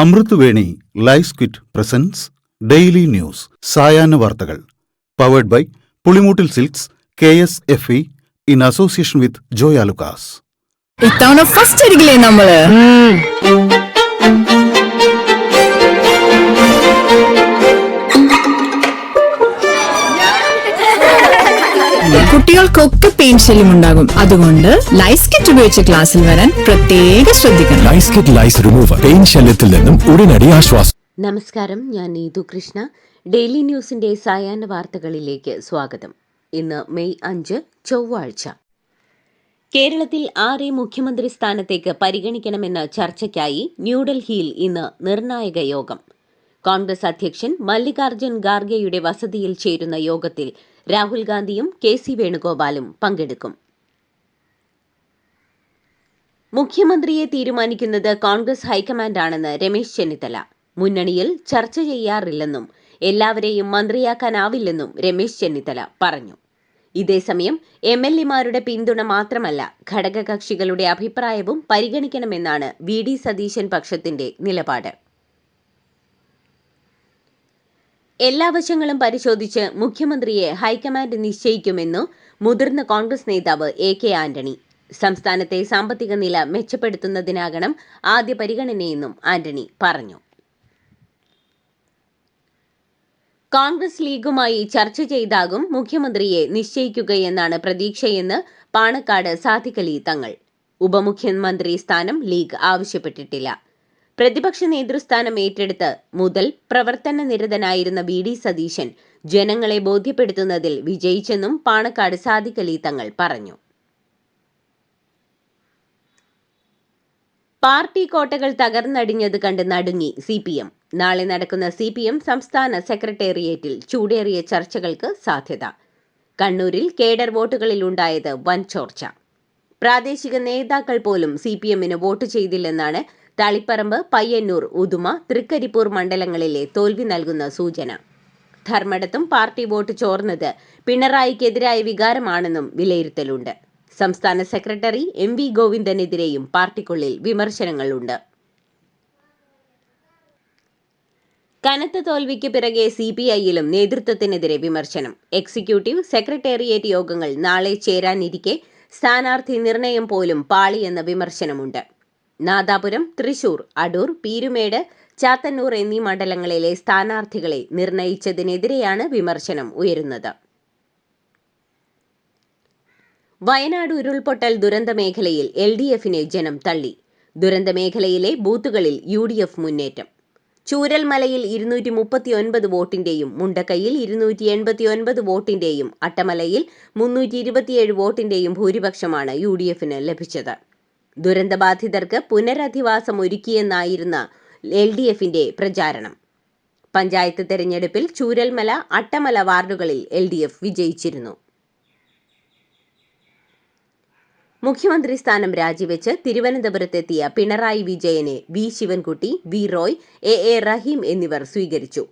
അമൃത് Veni life quit presents daily news സായാഹ്ന വാർത്തകൾ powered by Pulimoottil silks KSFE in association with joy Alukkas. ഇത്തവണ first അടിക്കില്ലേ നമ്മള്? കുട്ടികൾക്കൊക്കെ പെയിൻ ശല്യം ഉണ്ടാകും. അതുകൊണ്ട് ലൈസ് കിറ്റ് ഉപയോഗിച്ച് ക്ലാസ്സിൽ വരാൻ പ്രത്യേകം ശ്രദ്ധിക്കണം. ലൈസ് കിറ്റ് ലൈസ് റിമൂവർ പെയിൻ ശല്യത്തിൽ നിന്നും ഉടനടി ആശ്വാസം. നമസ്കാരം, ഞാൻ നീതു കൃഷ്ണ. ഡെയിലി ന്യൂസിന്റെ സായാഹ്ന വാർത്തകളിലേക്ക് സ്വാഗതം. ഇന്ന് മെയ് 5 ചൊവ്വാഴ്ച. കേരളത്തിൽ ആരെ മുഖ്യമന്ത്രി സ്ഥാനത്തേക്ക് പരിഗണിക്കണമെന്ന ചർച്ചയ്ക്കായി ന്യൂഡൽഹിയിൽ ഇന്ന് നിർണായക യോഗം. കോൺഗ്രസ് അധ്യക്ഷൻ മല്ലികാർജ്ജുൻ ഖാർഗെയുടെ വസതിയിൽ ചേരുന്ന യോഗത്തിൽ രാഹുൽ ഗാന്ധിയും KC വേണുഗോപാലും പങ്കെടുക്കും. മുഖ്യമന്ത്രിയെ തീരുമാനിക്കുന്നത് കോൺഗ്രസ് ഹൈക്കമാൻഡാണെന്ന് രമേശ് ചെന്നിത്തല. മുന്നണിയിൽ ചർച്ച ചെയ്യാറില്ലെന്നും എല്ലാവരെയും മന്ത്രിയാക്കാനാവില്ലെന്നും രമേശ് ചെന്നിത്തല പറഞ്ഞു. ഇതേസമയം MLA-മാരുടെ പിന്തുണ മാത്രമല്ല, ഘടകകക്ഷികളുടെ അഭിപ്രായവും പരിഗണിക്കണമെന്നാണ് VD സതീശൻ പക്ഷത്തിന്റെ നിലപാട്. എല്ലാ വശങ്ങളും പരിശോധിച്ച് മുഖ്യമന്ത്രിയെ ഹൈക്കമാൻഡ് നിശ്ചയിക്കുമെന്നു മുതിർന്ന കോൺഗ്രസ് നേതാവ് AK ആന്റണി. സംസ്ഥാനത്തെ സാമ്പത്തിക നില മെച്ചപ്പെടുത്തുന്നതിനാകണം ആദ്യ പരിഗണനയെന്നും ആന്റണി പറഞ്ഞു. കോൺഗ്രസ് ലീഗുമായി ചർച്ച ചെയ്താകും മുഖ്യമന്ത്രിയെ നിശ്ചയിക്കുകയെന്നാണ് പ്രതീക്ഷയെന്ന് പാണക്കാട് സാദിഖ് അലി തങ്ങൾ. ഉപമുഖ്യമന്ത്രി സ്ഥാനം ലീഗ് ആവശ്യപ്പെട്ടിട്ടില്ല. പ്രതിപക്ഷ നേതൃസ്ഥാനം ഏറ്റെടുത്ത് മുതൽ പ്രവർത്തന നിരതനായിരുന്ന VD സതീശൻ ജനങ്ങളെ ബോധ്യപ്പെടുത്തുന്നതിൽ വിജയിച്ചെന്നും പാണക്കാട് സാദിഖ് അലി തങ്ങൾ പറഞ്ഞു. പാർട്ടി കോട്ടകൾ തകർന്നടിഞ്ഞത് കണ്ട് നടുങ്ങി CPM. നാളെ നടക്കുന്ന CPM സംസ്ഥാന സെക്രട്ടേറിയറ്റിൽ ചൂടേറിയ ചർച്ചകൾക്ക് സാധ്യത. കണ്ണൂരിൽ കേഡർ വോട്ടുകളിൽ ഉണ്ടായത് വൻ ചോർച്ച. പ്രാദേശിക നേതാക്കൾ പോലും CPM-ന് വോട്ട് ചെയ്തില്ലെന്നാണ് തളിപ്പറമ്പ്, പയ്യന്നൂർ, ഉദുമ, തൃക്കരിപ്പൂർ മണ്ഡലങ്ങളിലെ തോൽവി നൽകുന്ന സൂചന. ധർമ്മടത്തും പാർട്ടി വോട്ട് ചോർന്നത് പിണറായിക്കെതിരായ വികാരമാണെന്നും വിലയിരുത്തലുണ്ട്. സംസ്ഥാന സെക്രട്ടറി MV ഗോവിന്ദനെതിരെയും പാർട്ടിക്കുള്ളിൽ വിമർശനങ്ങളുണ്ട്. കനത്ത തോൽവിക്ക് പിറകെ CPI-യിലും നേതൃത്വത്തിനെതിരെ വിമർശനം. എക്സിക്യൂട്ടീവ് സെക്രട്ടേറിയറ്റ് യോഗങ്ങൾ നാളെ ചേരാനിരിക്കെ സ്ഥാനാർത്ഥി നിർണയം പോലും പാളിയെന്ന വിമർശനമുണ്ട്. നാദാപുരം, തൃശൂർ, അടൂർ, പീരുമേട്, ചാത്തന്നൂർ എന്നീ മണ്ഡലങ്ങളിലെ സ്ഥാനാർത്ഥികളെ നിർണയിച്ചതിനെതിരെയാണ് വിമർശനം ഉയരുന്നത്. വയനാട് ഉരുൾപൊട്ടൽ ദുരന്ത മേഖലയിൽ LDF-നെ ജനം തള്ളി. ദുരന്ത മേഖലയിലെ ബൂത്തുകളിൽ UDF മുന്നേറ്റം. ചൂരൽമലയിൽ 239 വോട്ടിന്റെയും മുണ്ടക്കയിൽ 289 വോട്ടിന്റെയും അട്ടമലയിൽ 327 വോട്ടിന്റെയും ഭൂരിപക്ഷമാണ് UDF-ന് ലഭിച്ചത്. ദുരന്തബാധിതർക്ക് പുനരധിവാസം ഒരുക്കിയെന്നായിരുന്ന LDF-ന്റെ പ്രചാരണം. പഞ്ചായത്ത് തെരഞ്ഞെടുപ്പിൽ ചൂരൽമല, അട്ടമല വാർഡുകളിൽ LDF വിജയിച്ചിരുന്നു. മുഖ്യമന്ത്രി സ്ഥാനം രാജിവെച്ച് തിരുവനന്തപുരത്തെത്തിയ പിണറായി വിജയനെ V Sivankutty, V Roy, AA റഹീം എന്നിവർ സ്വീകരിച്ചു.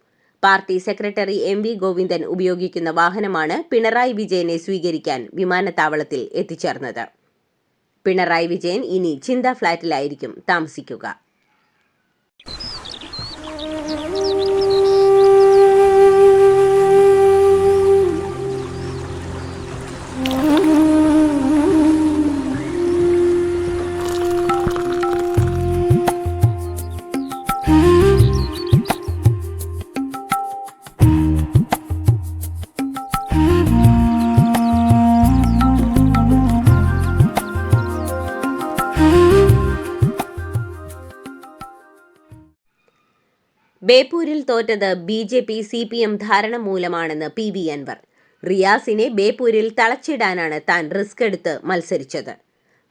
പാർട്ടി സെക്രട്ടറി MV ഗോവിന്ദൻ ഉപയോഗിക്കുന്ന വാഹനമാണ് പിണറായി വിജയനെ സ്വീകരിക്കാൻ വിമാനത്താവളത്തിൽ എത്തിച്ചേർന്നത്. പിണറായി വിജയൻ ഇനി ചിന്ത ഫ്ളാറ്റിലായിരിക്കും താമസിക്കുക. ബേപ്പൂരിൽ തോറ്റത് BJP CPM ധാരണ മൂലമാണെന്ന് PV അൻവർ. റിയാസിനെ ബേപ്പൂരിൽ തളച്ചിടാനാണ് താൻ റിസ്ക് എടുത്ത് മത്സരിച്ചത്.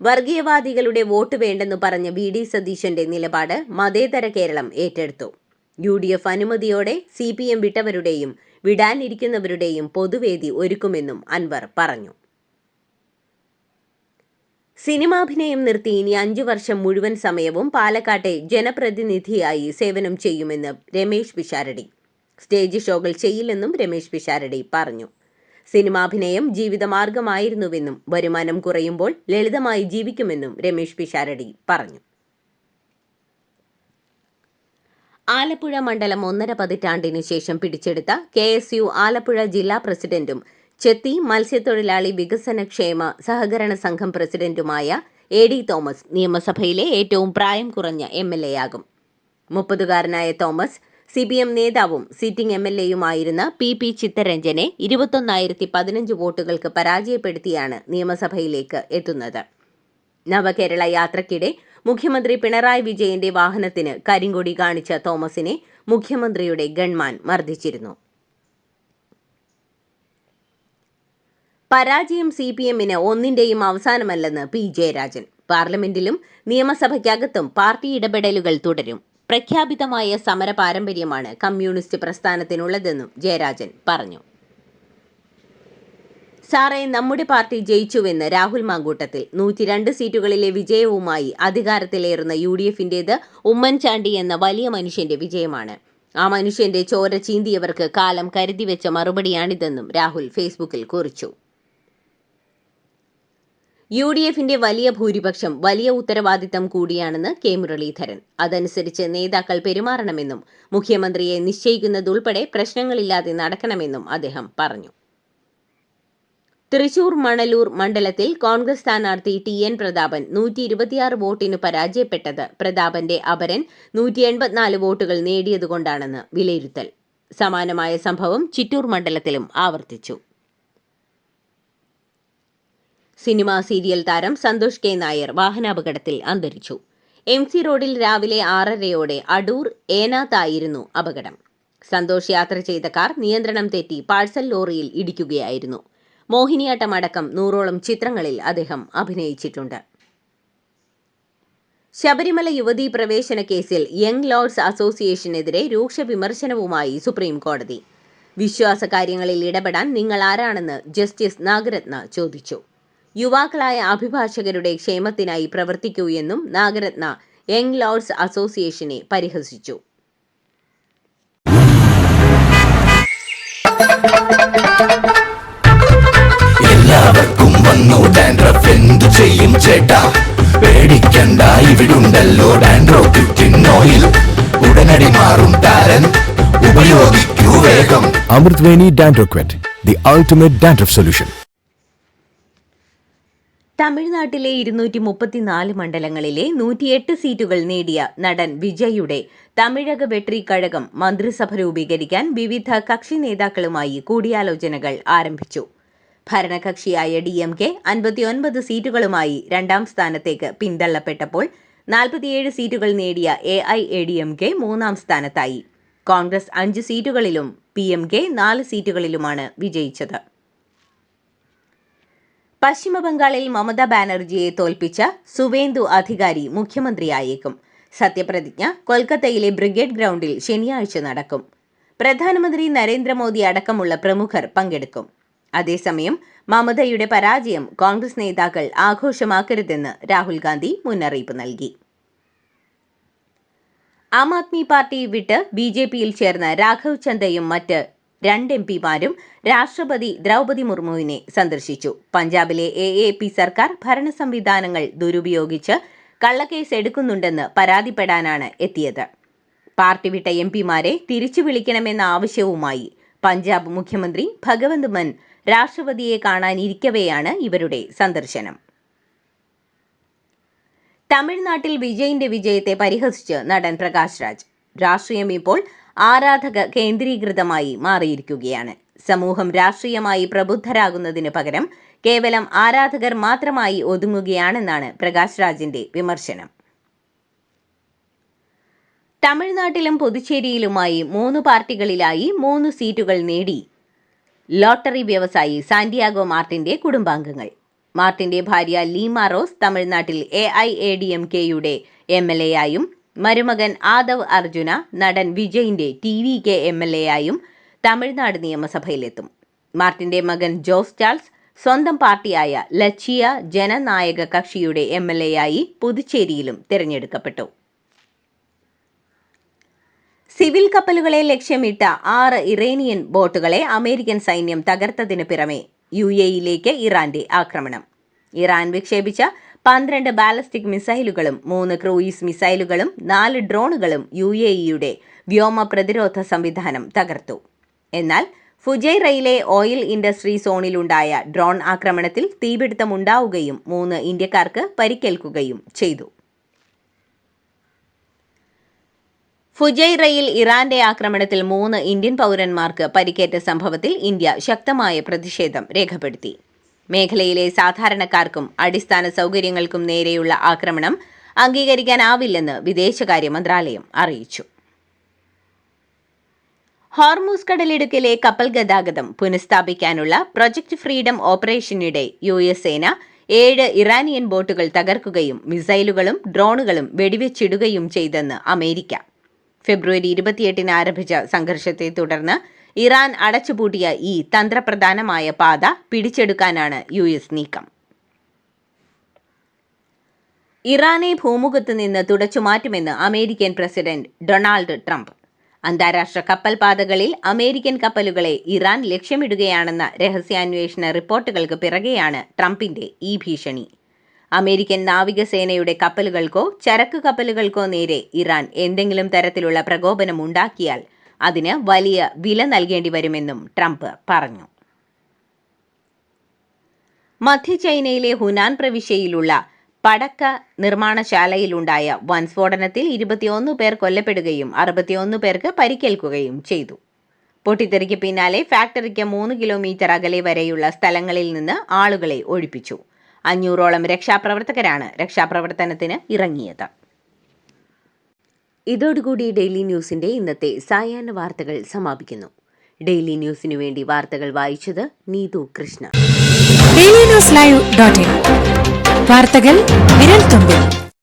വർഗീയവാദികളുടെ വോട്ട് വേണ്ടെന്ന് പറഞ്ഞ VD സതീശന്റെ നിലപാട് മതേതര കേരളം ഏറ്റെടുത്തു. UDF അനുമതിയോടെ CPM വിട്ടവരുടെയും വിടാനിരിക്കുന്നവരുടെയും പൊതുവേദി ഒരുക്കുമെന്നും അൻവർ പറഞ്ഞു. സിനിമാഭിനയം നിർത്തി ഇനി 5 വർഷം മുഴുവൻ സമയവും പാലക്കാട്ടെ ജനപ്രതിനിധിയായി സേവനം ചെയ്യുമെന്ന് രമേശ് പിഷാരടി. സ്റ്റേജ് ഷോകൾ ചെയ്യില്ലെന്നും രമേശ് പിഷാരടി പറഞ്ഞു. സിനിമാഭിനയം ജീവിതമാർഗമായിരുന്നുവെന്നും വരുമാനം കുറയുമ്പോൾ ലളിതമായി ജീവിക്കുമെന്നും രമേശ് പിഷാരടി പറഞ്ഞു. ആലപ്പുഴ മണ്ഡലം 1.5 പതിറ്റാണ്ടിനു ശേഷം പിടിച്ചെടുത്ത KSU ആലപ്പുഴ ജില്ലാ പ്രസിഡന്റും ചെത്തി മത്സ്യത്തൊഴിലാളി വികസന ക്ഷേമ സഹകരണ സംഘം പ്രസിഡന്റുമായ AD തോമസ് നിയമസഭയിലെ ഏറ്റവും പ്രായം കുറഞ്ഞ MLA-യാകും. 30-കാരനായ തോമസ് CPM നേതാവും സിറ്റിംഗ് MLA-യുമായിരുന്ന PP ചിത്തരഞ്ജനെ 21,015 വോട്ടുകൾക്ക് പരാജയപ്പെടുത്തിയാണ് നിയമസഭയിലേക്ക് എത്തുന്നത്. നവകേരള യാത്രയ്ക്കിടെ മുഖ്യമന്ത്രി പിണറായി വിജയന്റെ വാഹനത്തിന് കരിങ്കൊടി കാണിച്ച തോമസിനെ മുഖ്യമന്ത്രിയുടെ ഗൺമാൻ മർദ്ദിച്ചിരുന്നു. പരാജയം CPM-ന് ഒന്നിന്റെയും അവസാനമല്ലെന്ന് P. ജയരാജൻ. പാർലമെന്റിലും നിയമസഭയ്ക്കകത്തും പാർട്ടി ഇടപെടലുകൾ തുടരും. പ്രഖ്യാപിതമായ സമര പാരമ്പര്യമാണ് കമ്മ്യൂണിസ്റ്റ് പ്രസ്ഥാനത്തിനുള്ളതെന്നും ജയരാജൻ പറഞ്ഞു. സാറേ, നമ്മുടെ പാർട്ടി ജയിച്ചുവെന്ന് രാഹുൽ മാങ്കൂട്ടത്തിൽ. 102 സീറ്റുകളിലെ വിജയവുമായി അധികാരത്തിലേറുന്ന UDF-ന്റേത് ഉമ്മൻചാണ്ടി എന്ന വലിയ മനുഷ്യന്റെ വിജയമാണ്. ആ മനുഷ്യന്റെ ചോര ചീന്തിയവർക്ക് കാലം കരുതിവെച്ച മറുപടിയാണിതെന്നും രാഹുൽ ഫേസ്ബുക്കിൽ കുറിച്ചു. UDF-ന്റെ വലിയ ഭൂരിപക്ഷം വലിയ ഉത്തരവാദിത്തം കൂടിയാണെന്ന് K. മുരളീധരൻ. അതനുസരിച്ച് നേതാക്കൾ പെരുമാറണമെന്നും മുഖ്യമന്ത്രിയെ നിശ്ചയിക്കുന്നതുൾപ്പെടെ പ്രശ്നങ്ങളില്ലാതെ നടക്കണമെന്നും അദ്ദേഹം പറഞ്ഞു. തൃശൂർ മണലൂർ മണ്ഡലത്തിൽ കോൺഗ്രസ് സ്ഥാനാർത്ഥി TN പ്രതാപൻ 126 വോട്ടിന് പരാജയപ്പെട്ടത് പ്രതാപന്റെ അപരൻ 184 വോട്ടുകൾ നേടിയതുകൊണ്ടാണെന്ന് വിലയിരുത്തൽ. സമാനമായ സംഭവം ചിറ്റൂർ മണ്ഡലത്തിലും ആവർത്തിച്ചു. സിനിമാ സീരിയൽ താരം സന്തോഷ് K. നായർ വാഹനാപകടത്തിൽ അന്തരിച്ചു. MC റോഡിൽ രാവിലെ 6:30-യോടെ അടൂർ ഏനാത്തായിരുന്നു അപകടം. സന്തോഷ് യാത്ര ചെയ്ത കാർ നിയന്ത്രണം തെറ്റി പാഴ്സൽ ലോറിയിൽ ഇടിക്കുകയായിരുന്നു. മോഹിനിയാട്ടം അടക്കം 100ഓളം ചിത്രങ്ങളിൽ അദ്ദേഹം അഭിനയിച്ചിട്ടുണ്ട്. ശബരിമല യുവതീ പ്രവേശന കേസിൽ യങ് ലോർഡ്സ് അസോസിയേഷനെതിരെ രൂക്ഷ വിമർശനവുമായി സുപ്രീം കോടതി. വിശ്വാസകാര്യങ്ങളിൽ ഇടപെടാൻ നിങ്ങൾ ആരാണെന്ന് ജസ്റ്റിസ് നാഗരത്ന ചോദിച്ചു. യുവാക്കളായ അഭിഭാഷകരുടെ ക്ഷേമത്തിനായി പ്രവർത്തിക്കൂ എന്നും നാഗരത്ന യങ് ലോർഡ്സ് അസോസിയേഷനെ പരിഹസിച്ചു. എല്ലാവർക്കും വന്നു ഡാൻഡ്രഫ്, എന്തു ചെയ്യും ചേട്ടാ? പേടിക്കണ്ട, ഇവിടുണ്ടല്ലോ ഡാൻഡ്രോക്കിൻ ഓയിൽ. ഉടനടി മാറും താരൻ, ഉപയോഗിക്കൂ വേഗം. Amritveni ഡാൻഡ്രോക്വെറ്റ്, the ultimate dandruff solution. തമിഴ്നാട്ടിലെ 234 മണ്ഡലങ്ങളിലെ 108 സീറ്റുകൾ നേടിയ നടൻ വിജയുടെ തമിഴക വെട്രി കഴകം മന്ത്രിസഭ രൂപീകരിക്കാൻ വിവിധ കക്ഷി നേതാക്കളുമായി കൂടിയാലോചനകൾ ആരംഭിച്ചു. ഭരണകക്ഷിയായ DMK 59 സീറ്റുകളുമായി 2ാം സ്ഥാനത്തേക്ക് പിന്തള്ളപ്പെട്ടപ്പോൾ 47 സീറ്റുകൾ നേടിയ AIADMK 3ാം സ്ഥാനത്തായി. കോൺഗ്രസ് 5 സീറ്റുകളിലും PMK 4 സീറ്റുകളിലുമാണ് വിജയിച്ചത്. പശ്ചിമബംഗാളിൽ മമതാ ബാനർജിയെ തോൽപ്പിച്ച സുവേന്ദു അധികാരി മുഖ്യമന്ത്രിയായേക്കും. സത്യപ്രതിജ്ഞ കൊൽക്കത്തയിലെ ബ്രിഗേഡ് ഗ്രൗണ്ടിൽ ശനിയാഴ്ച നടക്കും. പ്രധാനമന്ത്രി നരേന്ദ്രമോദി അടക്കമുള്ള പ്രമുഖർ പങ്കെടുക്കും. അതേസമയം മമതയുടെ പരാജയം കോൺഗ്രസ് നേതാക്കൾ ആഘോഷമാക്കരുതെന്ന് രാഹുൽ ഗാന്ധി മുന്നറിയിപ്പ് നൽകി. ആം ആദ്മി പാർട്ടി വിട്ട് BJP-യിൽ ചേർന്ന രാഘവ് ചന്ദയും മറ്റ് 2 MP-മാരും രാഷ്ട്രപതി ദ്രൗപദി മുർമുവിനെ സന്ദർശിച്ചു. പഞ്ചാബിലെ AAP സർക്കാർ ഭരണ സംവിധാനങ്ങൾ ദുരുപയോഗിച്ച് കള്ളക്കേസ് എടുക്കുന്നുണ്ടെന്ന് പരാതിപ്പെടാനാണ് എത്തിയത്. പാർട്ടി വിട്ട MP-മാരെ തിരിച്ചു വിളിക്കണമെന്ന ആവശ്യവുമായി പഞ്ചാബ് മുഖ്യമന്ത്രി ഭഗവന്ത് മാൻ രാഷ്ട്രപതിയെ കാണാനിരിക്കവെയാണ് ഇവരുടെ സന്ദർശനം. തമിഴ്നാട്ടിൽ വിജയിന്റെ വിജയത്തെ പരിഹസിച്ച് നടൻ പ്രകാശ് രാജ്. രാഷ്ട്രീയം ഇപ്പോൾ ആരാധക കേന്ദ്രീകൃതമായി മാറിയിരിക്കുകയാണ്. സമൂഹം രാഷ്ട്രീയമായി പ്രബുദ്ധരാകുന്നതിന് പകരം കേവലം ആരാധകർ മാത്രമായി ഒതുങ്ങുകയാണെന്നാണ് പ്രകാശ് രാജിന്റെ വിമർശനം. തമിഴ്നാട്ടിലും പുതുച്ചേരിയിലുമായി 3 പാർട്ടികളിലായി 3 സീറ്റുകൾ നേടി ലോട്ടറി വ്യവസായി സാന്റിയാഗോ മാർട്ടിന്റെ കുടുംബാംഗങ്ങൾ. മാർട്ടിന്റെ ഭാര്യ ലീമ റോസ് തമിഴ്നാട്ടിൽ AIADMK-യുടെ MLA-യായും മരുമകൻ ആദവ് അർജുന നടൻ വിജയിന്റെ TVK MLA-യായും തമിഴ്നാട് നിയമസഭയിലെത്തും. മാർട്ടിന്റെ മകൻ ജോസ് ചാൾസ് സ്വന്തം പാർട്ടിയായ ലക്ഷ്യ ജനനായക കക്ഷിയുടെ MLA-യായി പുതുച്ചേരിയിലും തിരഞ്ഞെടുക്കപ്പെട്ടു. സിവിൽ കപ്പലുകളെ ലക്ഷ്യമിട്ട 6 ഇറാനിയൻ ബോട്ടുകളെ അമേരിക്കൻ സൈന്യം തകർത്തതിന് പുറമെ UAE-യിലേക്ക് ഇറാന്റെ ആക്രമണം. ഇറാൻ വിക്ഷേപിച്ച 12 ബാലിസ്റ്റിക് മിസൈലുകളും 3 ക്രൂയിസ് മിസൈലുകളും 4 ഡ്രോണുകളും UAEയുടെ വ്യോമ പ്രതിരോധ സംവിധാനം തകർത്തു. എന്നാൽ ഫുജൈറയിലെ ഓയിൽ ഇൻഡസ്ട്രി സോണിലുണ്ടായ ഡ്രോൺ ആക്രമണത്തിൽ തീപിടുത്തമുണ്ടാവുകയും 3 ഇന്ത്യക്കാർക്ക് പരിക്കേൽക്കുകയും ചെയ്തു. ഫുജൈറയിൽ ഇറാന്റെ ആക്രമണത്തിൽ 3 ഇന്ത്യൻ പൗരന്മാർക്ക് പരിക്കേറ്റ സംഭവത്തിൽ ഇന്ത്യ ശക്തമായ പ്രതിഷേധം രേഖപ്പെടുത്തി. മേഖലയിലെ സാധാരണക്കാർക്കും അടിസ്ഥാന സൗകര്യങ്ങൾക്കും നേരെയുള്ള ആക്രമണം അംഗീകരിക്കാനാവില്ലെന്ന് വിദേശകാര്യ മന്ത്രാലയം അറിയിച്ചു. ഹോർമൂസ് കടലിടുക്കിലെ കപ്പൽ ഗതാഗതം പുനഃസ്ഥാപിക്കാനുള്ള പ്രൊജക്ട് ഫ്രീഡം ഓപ്പറേഷനിടെ US സേന 7 ഇറാനിയൻ ബോട്ടുകൾ തകർക്കുകയും മിസൈലുകളും ഡ്രോണുകളും വെടിവെച്ചിടുകയും ചെയ്തെന്ന് അമേരിക്ക. ഫെബ്രുവരി 28 ആരംഭിച്ച സംഘർഷത്തെ തുടർന്ന് ഇറാൻ അടച്ചുപൂട്ടിയ ഈ തന്ത്രപ്രധാനമായ പാത പിടിച്ചെടുക്കാനാണ് US നീക്കം. ഇറാനെ ഭൂമുഖത്ത് നിന്ന് തുടച്ചുമാറ്റുമെന്ന് അമേരിക്കൻ പ്രസിഡന്റ് ഡൊണാൾഡ് ട്രംപ്. അന്താരാഷ്ട്ര കപ്പൽ പാതകളിൽ അമേരിക്കൻ കപ്പലുകളെ ഇറാൻ ലക്ഷ്യമിടുകയാണെന്ന രഹസ്യാന്വേഷണ റിപ്പോർട്ടുകൾക്ക് പിറകെയാണ് ട്രംപിന്റെ ഈ ഭീഷണി. അമേരിക്കൻ നാവികസേനയുടെ കപ്പലുകൾക്കോ ചരക്ക് കപ്പലുകൾക്കോ നേരെ ഇറാൻ എന്തെങ്കിലും തരത്തിലുള്ള പ്രകോപനം ഉണ്ടാക്കിയാൽ അതിന് വലിയ വില നൽകേണ്ടി വരുമെന്നും ട്രംപ് പറഞ്ഞു. മധ്യ ചൈനയിലെ ഹുനാൻ പ്രവിശ്യയിലുള്ള പടക്ക നിർമ്മാണശാലയിലുണ്ടായ വൻ സ്ഫോടനത്തിൽ 21 പേർ കൊല്ലപ്പെടുകയും 61 പേർക്ക് പരിക്കേൽക്കുകയും ചെയ്തു. പൊട്ടിത്തെറിക്ക് പിന്നാലെ ഫാക്ടറിക്ക് 3 കിലോമീറ്റർ അകലെ വരെയുള്ള സ്ഥലങ്ങളിൽ നിന്ന് ആളുകളെ ഒഴിപ്പിച്ചു. 500ഓളം രക്ഷാപ്രവർത്തകരാണ് രക്ഷാപ്രവർത്തനത്തിന് ഇറങ്ങിയത്. ഇതോടുകൂടി ഡെയിലി ന്യൂസിന്റെ ഇന്നത്തെ സായാഹ്ന വാർത്തകൾ സമാപിക്കുന്നു. ഡെയിലി ന്യൂസിനു വേണ്ടി വാർത്തകൾ വായിച്ചത് നീതു കൃഷ്ണ. DailyNewsLive.in വാർത്തകൾ വിരൽ തുമ്പിൽ.